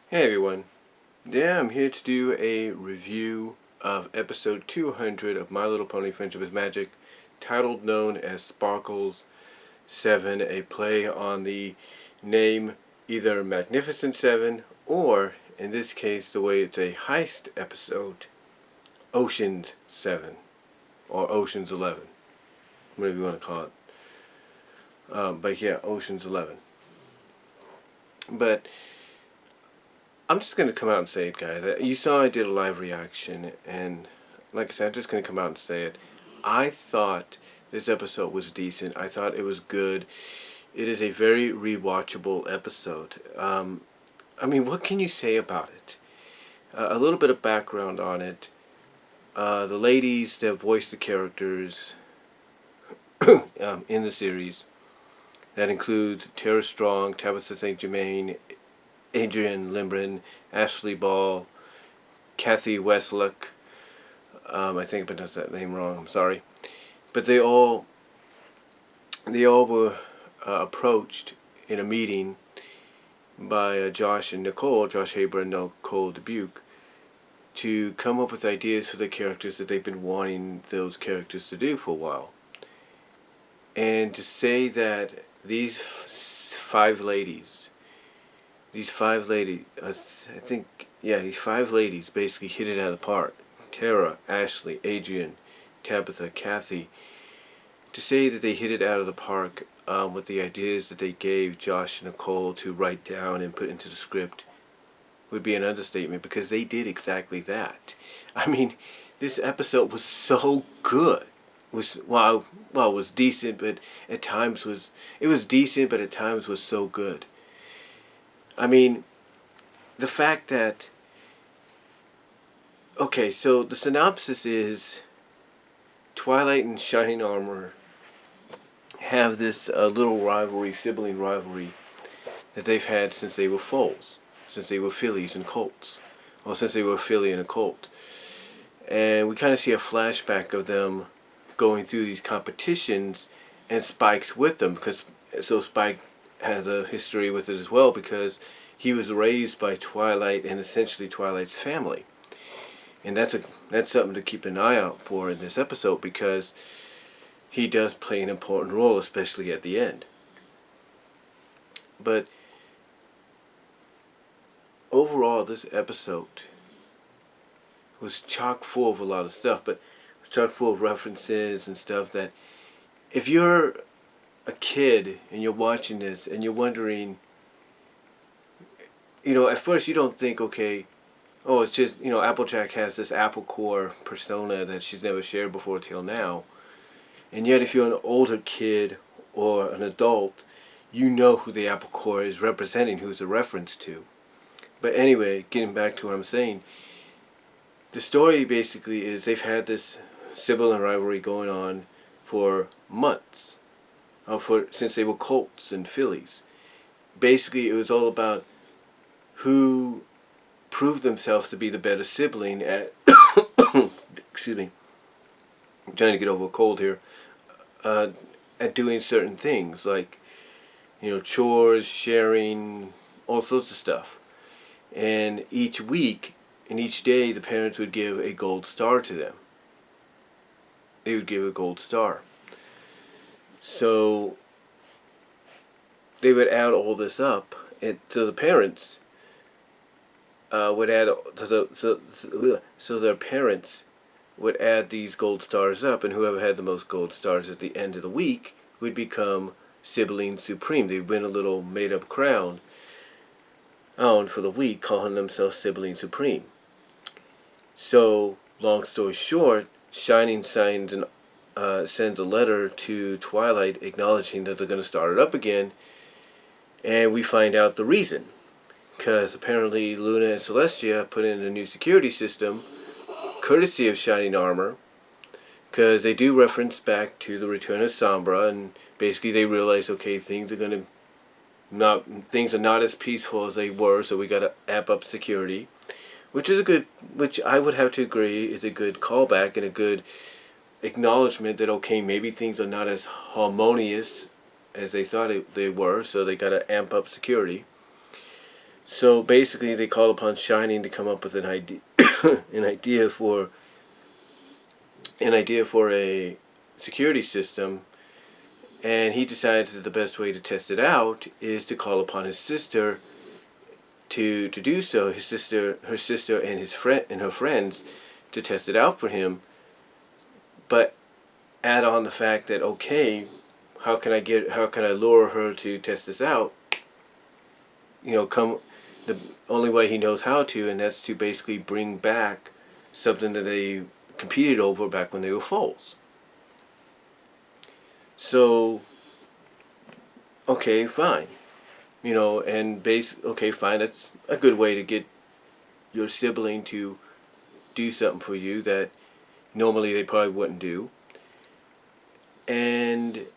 Hey everyone, I'm here to do a review of episode 200 of My Little Pony Friendship is Magic, titled known as Sparkles 7, a play on the name either Magnificent 7 or, in this case, the way it's a heist episode, Ocean's 7 or Ocean's 11, whatever you want to call it. But yeah, Ocean's 11. But I'm just going to come out and say it, guys. You saw I did a live reaction, and like I said, I'm just going to come out and say it. I thought this episode was decent. I thought it was good. It is a very rewatchable episode. I mean, what can you say about it? A little bit of background on it. The ladies that voiced the characters in the series, that includes Tara Strong, Tabitha St. Germain, Adrienne Limbrand, Ashley Ball, Kathy Westluck. I think I pronounced that name wrong. I'm sorry, but they all were approached in a meeting by Josh Haber and Nicole Dubuque, to come up with ideas for the characters that they've been wanting those characters to do for a while. And to say that these five ladies, these five ladies basically hit it out of the park. Tara, Ashley, Adrienne, Tabitha, Kathy. To say that they hit it out of the park with the ideas that they gave Josh and Nicole to write down and put into the script would be an understatement, because they did exactly that. I mean, this episode was so good. It was decent, but at times was so good. I mean, the fact that, okay, so the synopsis is Twilight and Shining Armor have this little rivalry, sibling rivalry, that they've had since they were foals, since they were fillies and colts, or since they were a filly and a colt. And we kind of see a flashback of them going through these competitions, and Spike's with them, because Spike has a history with it as well, because he was raised by Twilight and essentially Twilight's family. And that's something to keep an eye out for in this episode, because he does play an important role, especially at the end. But overall, this episode was chock full of a lot of stuff, but chock full of references and stuff that, if you're a kid and you're watching this and you're wondering, at first you don't think, okay, oh, it's just, Applejack has this Apple Core persona that she's never shared before till now. And yet, if you're an older kid or an adult, you know who the Apple Core is representing, who's a reference to. But anyway, getting back to what I'm saying, the story basically is they've had this sibling rivalry going on for months, since they were colts and fillies. Basically, it was all about who proved themselves to be the better sibling at excuse me, I'm trying to get over a cold here, at doing certain things like, chores, sharing, all sorts of stuff. And each week and each day, the parents would give a gold star to them. They would give a gold star. So they would add all this up, and so the parents would add, so their parents would add these gold stars up, and whoever had the most gold stars at the end of the week would become sibling supreme. They'd win a little made-up crown for the week, calling themselves sibling supreme. So, long story short, Shining sends a letter to Twilight acknowledging that they're going to start it up again, and we find out the reason. Because apparently Luna and Celestia put in a new security system, courtesy of Shining Armor, because they do reference back to the return of Sombra, and basically they realize, okay, things are not as peaceful as they were, so we got to amp up security, which I would have to agree is a good callback and a good acknowledgement that, okay, maybe things are not as harmonious as they thought they were, so they got to amp up security. So basically, they call upon Shining to come up with an idea, an idea for a security system, and he decides that the best way to test it out is to call upon his sister to do so. Her sister, and her friends, to test it out for him. But add on the fact that, okay, how can I lure her to test this out? The only way he knows how to, and that's to basically bring back something that they competed over back when they were foals. So, okay, fine. Okay, fine, that's a good way to get your sibling to do something for you that normally they probably wouldn't do. And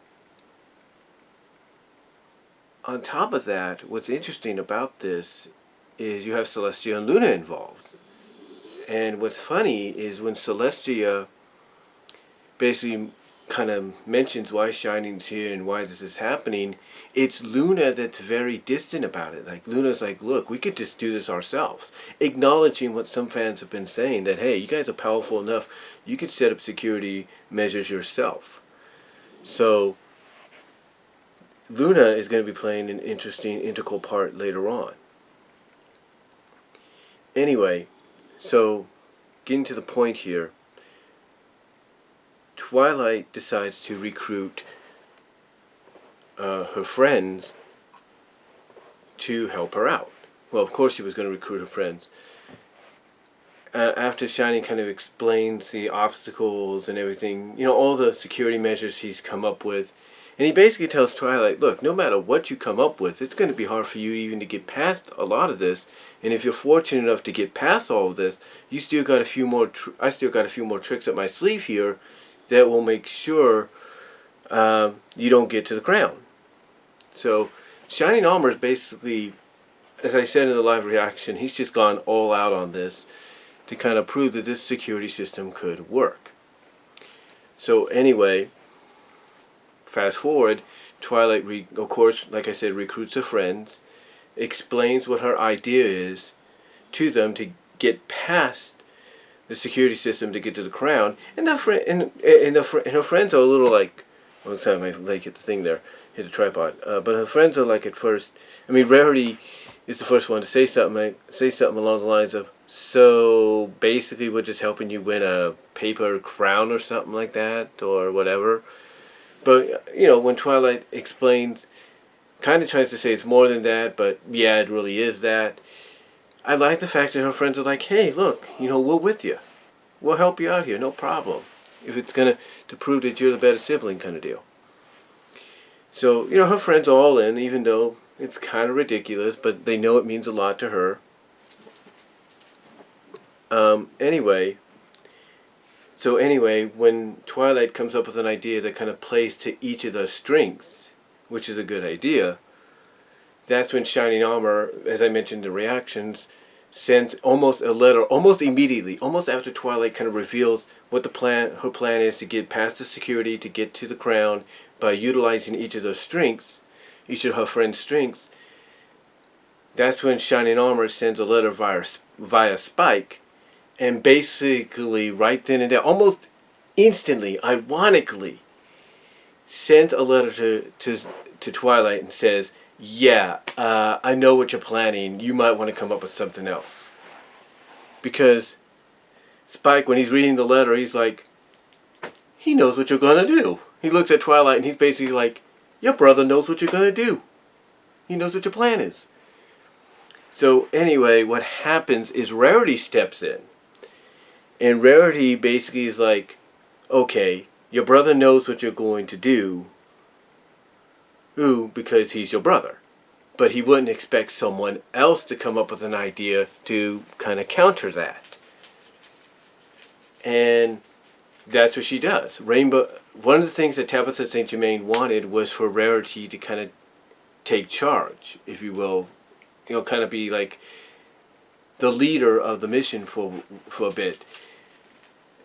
on top of that, what's interesting about this is you have Celestia and Luna involved. And what's funny is when Celestia basically kind of mentions why Shining's here and why this is happening, it's Luna that's very distant about it. Like, Luna's like, look, we could just do this ourselves. Acknowledging what some fans have been saying, that, hey, you guys are powerful enough, you could set up security measures yourself. So Luna is going to be playing an interesting, integral part later on. Anyway, so getting to the point here, Twilight decides to recruit her friends to help her out. Well, of course she was going to recruit her friends. After Shining kind of explains the obstacles and everything, all the security measures he's come up with, and he basically tells Twilight, look, no matter what you come up with, it's going to be hard for you even to get past a lot of this. And if you're fortunate enough to get past all of this, you still got a few more. I still got a few more tricks up my sleeve here that will make sure you don't get to the crown. So Shining Armor is basically, as I said in the live reaction, he's just gone all out on this to kind of prove that this security system could work. So anyway, fast forward, Twilight, of course, like I said, recruits her friends, explains what her idea is to them to get past the security system to get to the crown, and her friends are a little like, well, sorry, my leg hit the thing there, hit the tripod. But her friends are like, at first, I mean, Rarity is the first one to say something along the lines of, so basically we're just helping you win a paper crown or something like that, or whatever. But, when Twilight explains, kind of tries to say it's more than that, but yeah, it really is that. I like the fact that her friends are like, hey, look, we're with you. We'll help you out here, no problem. If it's going to prove that you're the better sibling kind of deal. So, her friends are all in, even though it's kind of ridiculous, but they know it means a lot to her. Anyway, when Twilight comes up with an idea that kind of plays to each of their strengths, which is a good idea, that's when Shining Armor, as I mentioned in the reactions, sends almost a letter, almost immediately, almost after Twilight kind of reveals what her plan is to get past the security, to get to the crown, by utilizing each of her friends' strengths. That's when Shining Armor sends a letter via Spike, and basically right then and there, almost instantly, ironically, sends a letter to Twilight and says, yeah, I know what you're planning. You might want to come up with something else. Because Spike, when he's reading the letter, he's like, he knows what you're going to do. He looks at Twilight and he's basically like, your brother knows what you're going to do. He knows what your plan is. So anyway, what happens is Rarity steps in. And Rarity basically is like, okay, your brother knows what you're going to do. Because he's your brother. But he wouldn't expect someone else to come up with an idea to kind of counter that. And that's what she does. One of the things that Tabitha St. Germain wanted was for Rarity to kind of take charge, if you will. Kind of be like the leader of the mission for a bit.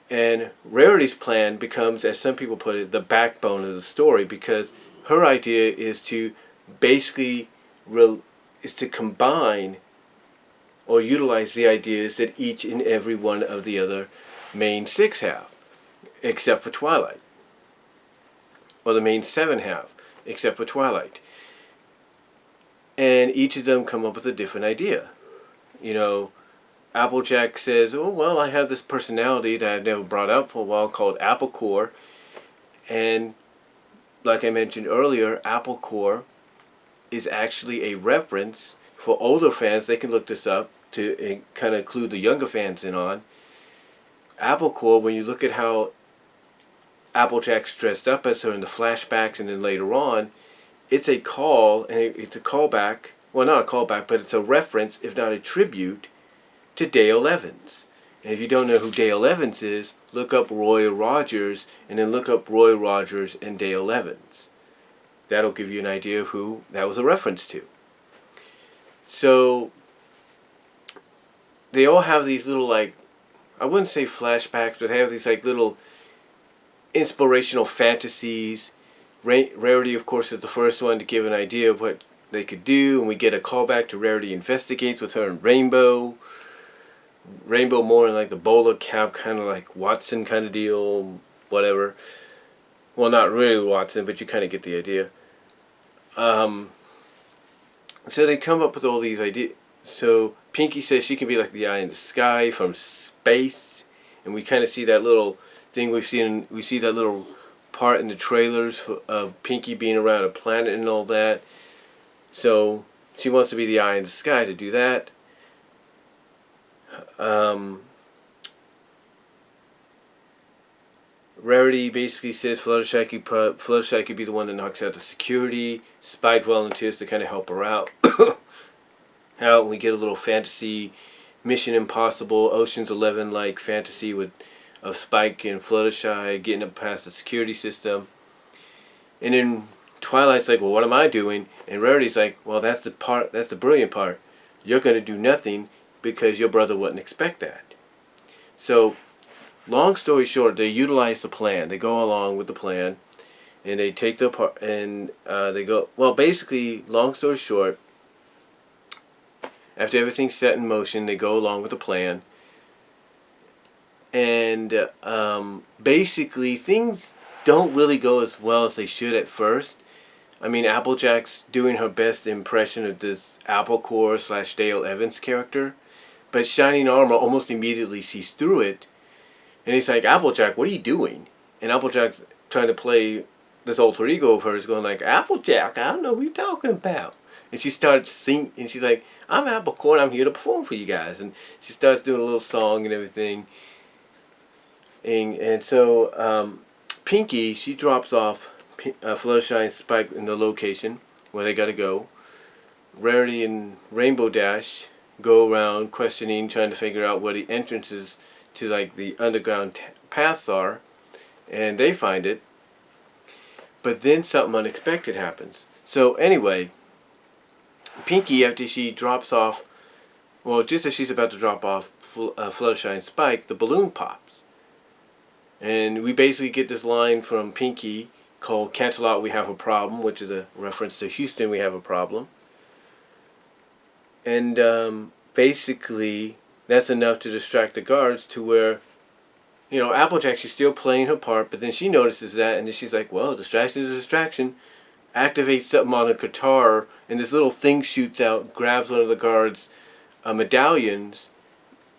And Rarity's plan becomes, as some people put it, the backbone of the story, because her idea is to basically combine or utilize the ideas that each and every one of the other main 6 have, except for Twilight. Or the main 7 have, except for Twilight. And each of them come up with a different idea. You know, Applejack says, oh, well, I have this personality that I've never brought up for a while called Apple Core. And like I mentioned earlier, Apple Core is actually a reference for older fans. They can look this up to kind of include the younger fans in on. Apple Core, when you look at how Applejack's dressed up as her in the flashbacks and then later on, it's a call, and it's a callback, well, not a callback, but it's a reference, if not a tribute, to Dale Evans. And if you don't know who Dale Evans is, look up Roy Rogers, and then look up Roy Rogers and Dale Evans. That'll give you an idea of who that was a reference to. So, they all have these little, like, I wouldn't say flashbacks, but they have these, like, little inspirational fantasies. Rarity, of course, is the first one to give an idea of what they could do, and we get a callback to Rarity Investigates with her and Rainbow. Rainbow more in like the bowler cap, kind of like Watson kind of deal, whatever. Well, not really Watson, but you kind of get the idea. So they come up with all these ideas. So Pinky says she can be like the eye in the sky from space, and we kind of see that little thing we see that little part in the trailers of Pinky being around a planet and all that. So she wants to be the eye in the sky to do that. Rarity basically says Fluttershy could be the one that knocks out the security. Spike volunteers to kind of help her out. We get a little fantasy, Mission Impossible, Ocean's 11 like fantasy of Spike and Fluttershy getting up past the security system. And then Twilight's like, well, what am I doing? And Rarity's like, well, that's the brilliant part. You're going to do nothing because your brother wouldn't expect that. So, long story short, they utilize the plan. They go along with the plan, and they take the part, and they go, well, basically, long story short, after everything's set in motion, they go along with the plan. And basically, things don't really go as well as they should at first. I mean, Applejack's doing her best impression of this Apple Core / Dale Evans character. But Shining Armor almost immediately sees through it. And he's like, Applejack, what are you doing? And Applejack's trying to play this alter ego of hers, going like, Applejack, I don't know what you're talking about. And she starts singing, and she's like, I'm Apple Core, and I'm here to perform for you guys. And she starts doing a little song and everything. And so Pinky, she drops off Fluttershy and Spike in the location where they gotta go. Rarity and Rainbow Dash go around questioning, trying to figure out where the entrances to like the underground paths are, and they find it. But then something unexpected happens. So anyway, Pinky, after she drops off, well, just as she's about to drop off Fluttershy and Spike, the balloon pops. And we basically get this line from Pinky called "Cancel Out, We Have a Problem," which is a reference to Houston, we have a problem. And basically, that's enough to distract the guards to where, you know, Applejack, she's still playing her part, but then she notices that, and then she's like, well, distraction is a distraction. Activates something on a guitar, and this little thing shoots out, grabs one of the guards' medallions,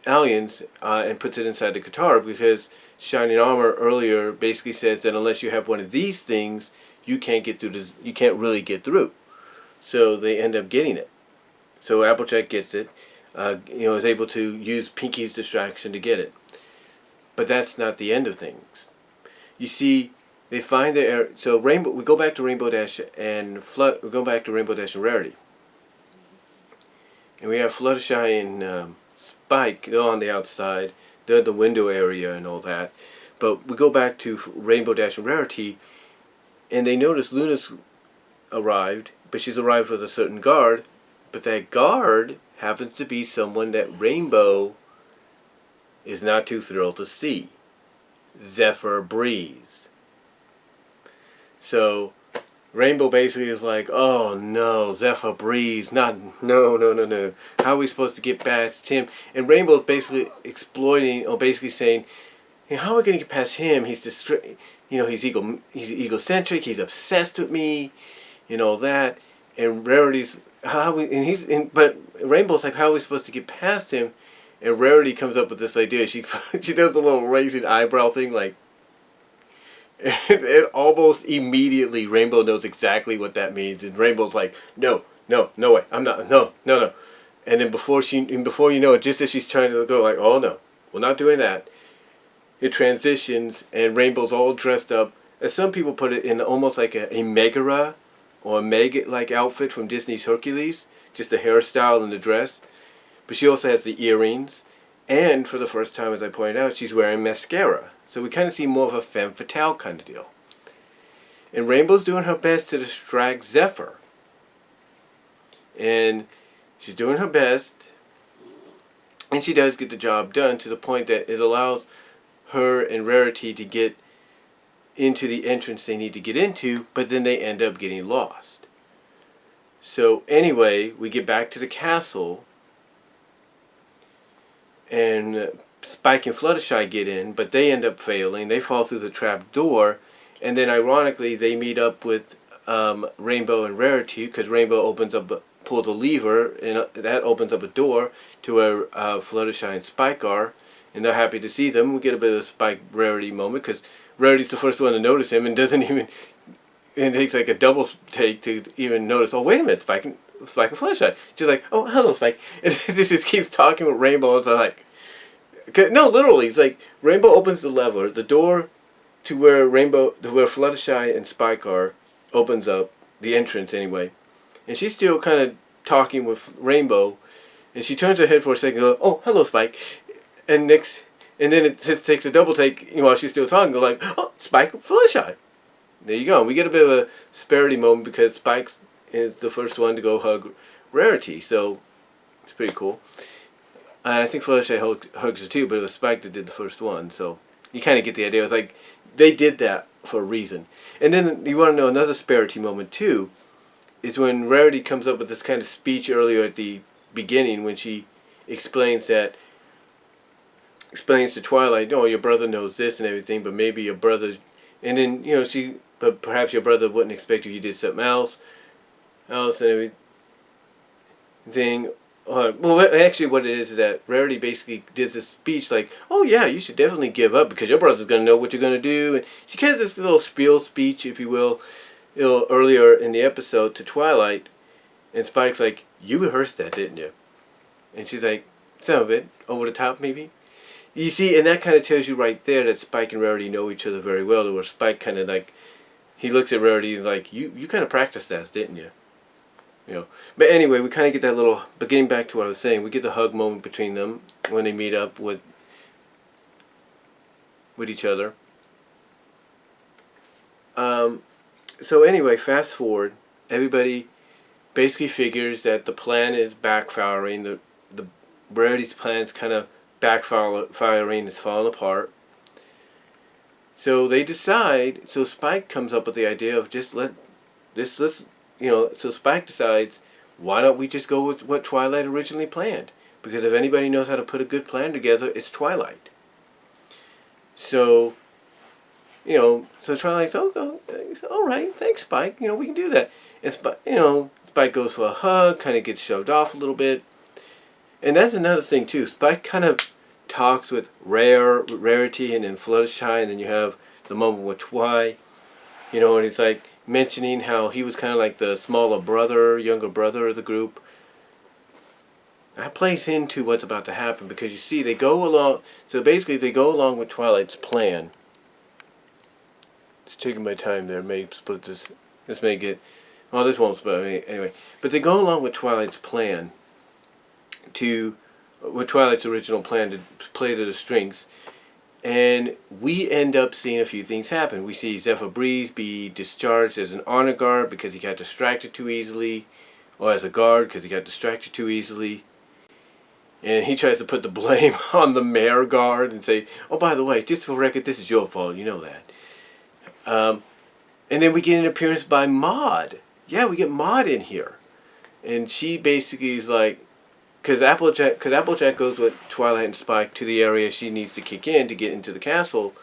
and puts it inside the guitar, because Shining Armor earlier basically says that unless you have one of these things, you can't get through this, you can't really get through. So they end up getting it. So Applejack gets it, is able to use Pinky's distraction to get it. But that's not the end of things. You see, they find the so Rainbow. We go back to Rainbow Dash and we go back to Rainbow Dash and Rarity, and we have Fluttershy and Spike. They're on the outside. They're in the window area and all that. But we go back to Rainbow Dash and Rarity, and they notice Luna's arrived, but she's arrived with a certain guard. But that guard happens to be someone that Rainbow is not too thrilled to see. Zephyr Breeze. So Rainbow basically is like, oh no, Zephyr Breeze, not, no. How are we supposed to get past him? And Rainbow is basically exploiting, or basically saying, hey, how are we going to get past him? He's he's egocentric, he's obsessed with me, that. And Rarity's, but Rainbow's like, how are we supposed to get past him? And Rarity comes up with this idea. She does a little raising eyebrow thing, like, and almost immediately Rainbow knows exactly what that means, and Rainbow's like, no way, I'm not, no. And then before you know it, just as she's trying to go, like, oh no, we're not doing that, it transitions, and Rainbow's all dressed up, as some people put it, in almost like a Megara or a Meg-like outfit from Disney's Hercules, just the hairstyle and the dress. But she also has the earrings, and for the first time, as I pointed out, she's wearing mascara. So we kind of see more of a femme fatale kind of deal. And Rainbow's doing her best to distract Zephyr. And she's doing her best, and she does get the job done to the point that it allows her and Rarity to get into the entrance they need to get into, but then they end up getting lost. So anyway, we get back to the castle, and Spike and Fluttershy get in, but they end up failing. They fall through the trap door, and then ironically they meet up with Rainbow and Rarity, because Rainbow pulls a lever, and that opens up a door to where Fluttershy and Spike are, and they're happy to see them. We get a bit of a Spike Rarity moment, because Rarity's the first one to notice him, and doesn't even, and it takes like a double take to even notice, oh wait a minute, Spike and Fluttershy. She's like, oh hello Spike, and this just keeps talking with Rainbow, and so like, no, literally, it's like Rainbow opens the lever, the door to where Fluttershy and Spike are opens up, the entrance anyway, and she's still kind of talking with Rainbow, and she turns her head for a second and goes, oh hello Spike, and then it just takes a double take, while she's still talking, go like, oh Spike, Fluttershy. There you go. We get a bit of a disparity moment because Spike is the first one to go hug Rarity, so it's pretty cool. And I think Fluttershy hugs her too, but it was Spike that did the first one, so you kind of get the idea. It was like, they did that for a reason. And then you want to know another disparity moment too, is when Rarity comes up with this kind of speech earlier at the beginning, when she explains to Twilight, oh, your brother knows this and everything, but maybe your brother, and then, but perhaps your brother wouldn't expect you did something else and everything. Well, actually what it is that Rarity basically does this speech like, oh yeah, you should definitely give up because your brother's going to know what you're going to do. And she gives this little spiel speech, if you will, earlier in the episode to Twilight. And Spike's like, you rehearsed that, didn't you? And she's like, some of it, over the top maybe. You see, and that kind of tells you right there that Spike and Rarity know each other very well, where Spike kind of like, he looks at Rarity and like, you kind of practiced that, didn't you? But anyway, we kind of get that little, but getting back to what I was saying, we get the hug moment between them when they meet up with each other. So anyway, fast forward, everybody basically figures that the plan is backfiring, the Rarity's plan is kind of backfiring, it's falling apart. So they decide, so Spike comes up with the idea of so Spike decides, why don't we just go with what Twilight originally planned? Because if anybody knows how to put a good plan together, it's Twilight. So, so Twilight's, all right, thanks Spike, we can do that. And Spike goes for a hug, kind of gets shoved off a little bit. And that's another thing too, Spike kind of talks with Rarity and then Fluttershy, and then you have the moment with Twi, and he's like mentioning how he was kind of like the smaller brother, younger brother of the group. That plays into what's about to happen because you see they go along, so basically they go along with Twilight's plan. Just taking my time there, may split this may get, well this won't split anyway, but they go along with Twilight's plan with Twilight's original plan to play to the strings, and we end up seeing a few things happen. We see Zephyr Breeze be discharged as an honor guard because he got distracted too easily, or as a guard because he got distracted too easily, and he tries to put the blame on the mayor guard and say, oh by the way, just for record, this is your fault, you know that. And then we get an appearance by Maud. Yeah, we get Maud in here. And she basically is like, because Applejack goes with Twilight and Spike to the area she needs to kick in to get into the castle.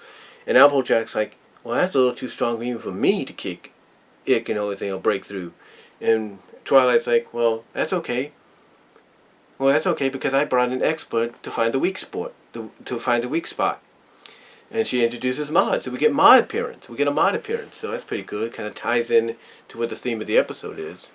And Applejack's like, well, that's a little too strong even for me to kick. It can only thing will break through. And Twilight's like, well, that's okay. Well, that's okay because I brought an expert to find the weak spot. To find the weak spot. And she introduces Maud. So we get Maud appearance. We get a Maud appearance. So that's pretty good. Kind of ties in to what the theme of the episode is.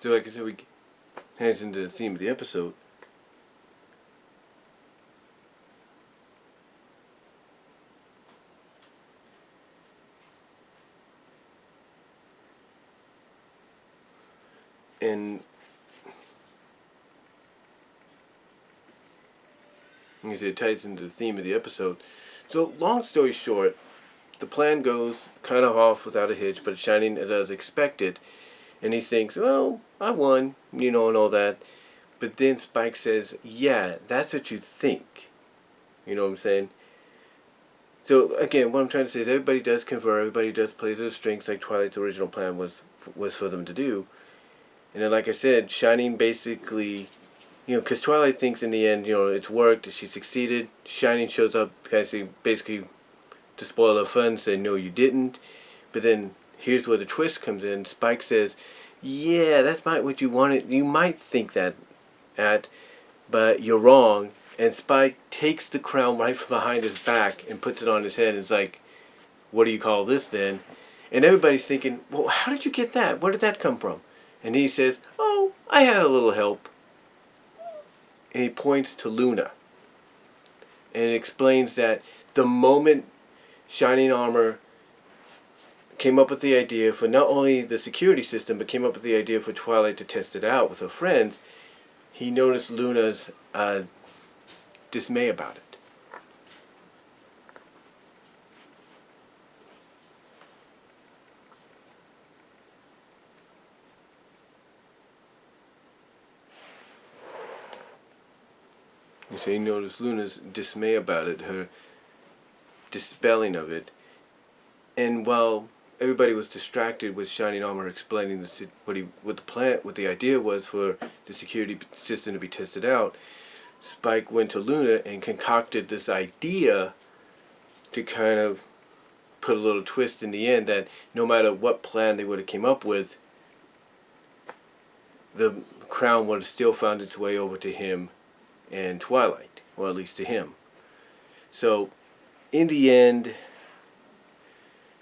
So like I said, we heads into the theme of the episode. And like I said, it ties into the theme of the episode. So long story short, the plan goes kind of off without a hitch, but shining as expected. And he thinks, well, I won, and all that. But then Spike says, yeah, that's what you think. You know what I'm saying? So again, what I'm trying to say is everybody does convert, everybody does play to their strengths like Twilight's original plan was for them to do. And then like I said, Shining basically, because Twilight thinks in the end, it's worked, she succeeded. Shining shows up basically to spoil her fun, say, no, you didn't. But then here's where the twist comes in. Spike says, yeah, that's what you wanted. You might think that, but you're wrong. And Spike takes the crown right from behind his back and puts it on his head. And it's like, what do you call this then? And everybody's thinking, well, how did you get that? Where did that come from? And he says, oh, I had a little help. And he points to Luna. And it explains that the moment Shining Armor came up with the idea for not only the security system, but came up with the idea for Twilight to test it out with her friends, he noticed Luna's dismay about it. So he noticed Luna's dismay about it, her dispelling of it. And while everybody was distracted with Shining Armor explaining what the idea was for the security system to be tested out, Spike went to Luna and concocted this idea to kind of put a little twist in the end that no matter what plan they would have came up with, the crown would have still found its way over to him and Twilight, or at least to him. So in the end,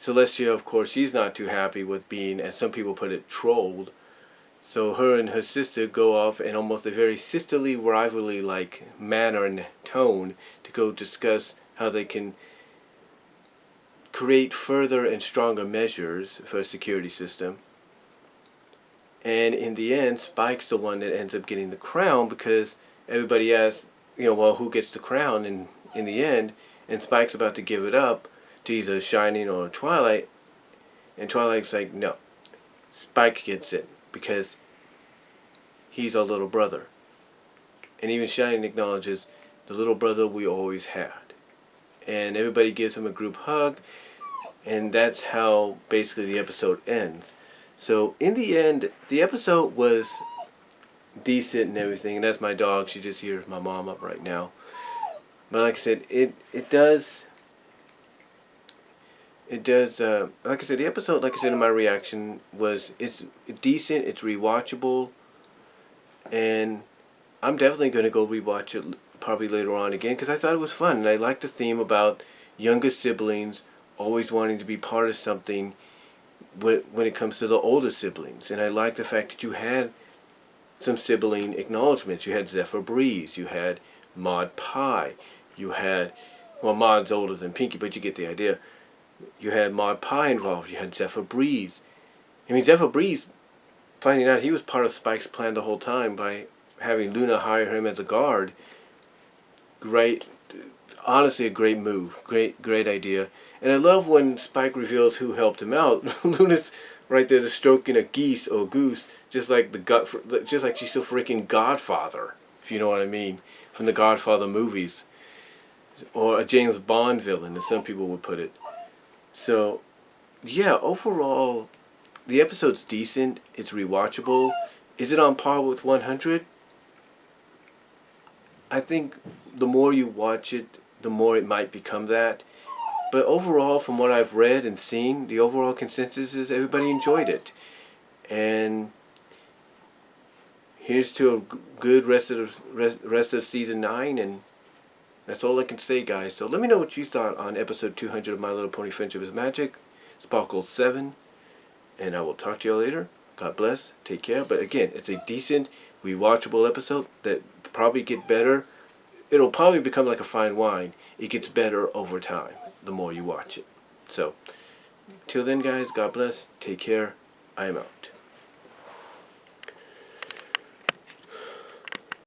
Celestia, of course, she's not too happy with being, as some people put it, trolled. So her and her sister go off in almost a very sisterly, rivalry-like manner and tone to go discuss how they can create further and stronger measures for a security system. And in the end, Spike's the one that ends up getting the crown because everybody asks, well, who gets the crown in the end? And Spike's about to give it up to either Shining or Twilight. And Twilight's like, no, Spike gets it because he's our little brother. And even Shining acknowledges the little brother we always had. And everybody gives him a group hug. And that's how basically the episode ends. So in the end, the episode was decent and everything. And that's my dog. She just hears my mom up right now. But like I said, it does, like I said, the episode, like I said in my reaction, it's decent, it's rewatchable, and I'm definitely going to go rewatch it probably later on again, because I thought it was fun, and I like the theme about younger siblings always wanting to be part of something when it comes to the older siblings, and I like the fact that you had some sibling acknowledgments. You had Zephyr Breeze, you had Maud Pie, you had, well, Maud's older than Pinky, but you get the idea. You had Maud Pie involved. You had Zephyr Breeze. I mean, Zephyr Breeze, finding out he was part of Spike's plan the whole time by having Luna hire him as a guard. Great, honestly, a great move. Great idea. And I love when Spike reveals who helped him out. Luna's right there, stroking a geese or goose, just like just like she's so freaking Godfather, if you know what I mean, from the Godfather movies, or a James Bond villain, as some people would put it. So, yeah, overall, the episode's decent. It's rewatchable. Is it on par with 100? I think the more you watch it, the more it might become that. But overall, from what I've read and seen, the overall consensus is everybody enjoyed it. And here's to a good rest of season 9, and that's all I can say, guys. So let me know what you thought on episode 200 of My Little Pony Friendship is Magic, Sparkle 7, and I will talk to you all later. God bless. Take care. But again, it's a decent, rewatchable episode that probably get better. It'll probably become like a fine wine. It gets better over time, the more you watch it. So, till then, guys, God bless. Take care. I am out.